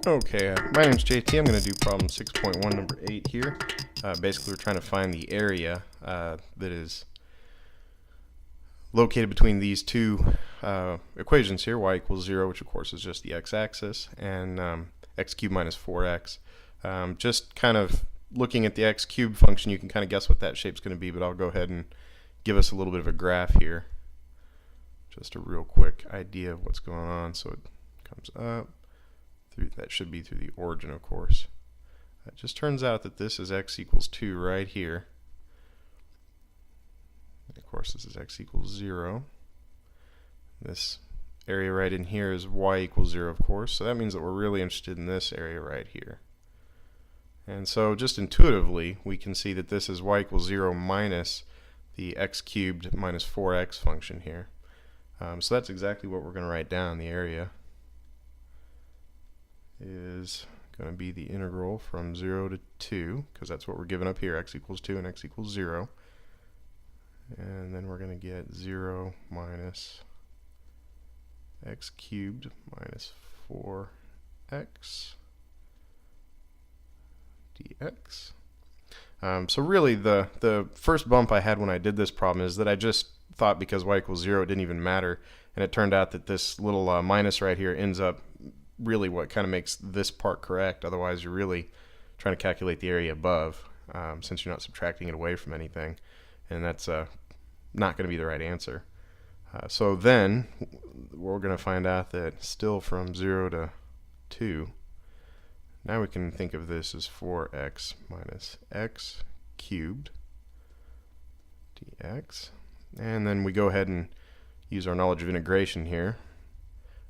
Okay, my name's JT. I'm going to do problem 6.1 number 8 here. Basically, we're trying to find the area that is located between these two equations here, y equals 0, which of course is just the x-axis, and x cubed minus 4x. Just kind of looking at the x cubed function, you can kind of guess what that shape's going to be, but I'll go ahead and give us a little bit of a graph here. Just a real quick idea of what's going on. So it comes up. That should be through the origin, of course. It just turns out that this is x equals 2 right here. And of course, this is x equals 0. This area right in here is y equals 0, of course. So that means that we're really interested in this area right here. And so just intuitively, we can see that this is y equals 0 minus the x cubed minus 4x function here. So that's exactly what we're going to write down. The area is going to be the integral from 0 to 2, because that's what we're given up here, x equals 2 and x equals 0. And then we're going to get 0 minus x cubed minus 4x dx. So really the first bump I had when I did this problem is that I just thought because y equals 0 it didn't even matter, and it turned out that this little minus right here ends up really what kind of makes this part correct. Otherwise you're really trying to calculate the area above, since you're not subtracting it away from anything, and that's not going to be the right answer. So then we're going to find out that still from 0 to 2, now we can think of this as 4x minus x cubed dx. And then we go ahead and use our knowledge of integration here.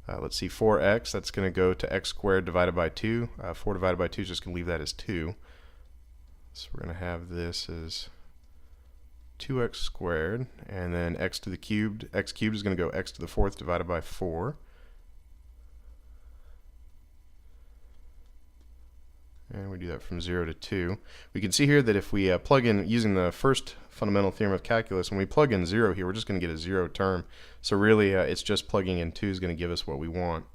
Let's see, 4x, that's going to go to x squared divided by 2. 4 divided by 2 is just going to leave that as 2. So we're going to have this as 2x squared, and then x to the cubed. X cubed is going to go x to the 4th divided by 4. And we do that from 0 to 2. We can see here that if we plug in, using the first fundamental theorem of calculus, when we plug in 0 here, we're just going to get a 0 term. So really, it's just plugging in 2 is going to give us what we want.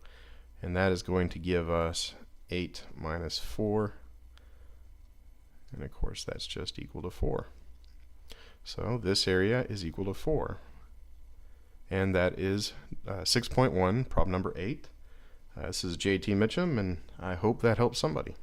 And that is going to give us 8 minus 4. And of course, that's just equal to 4. So this area is equal to 4. And that is 6.1, problem number 8. This is JT Mitchum, and I hope that helps somebody.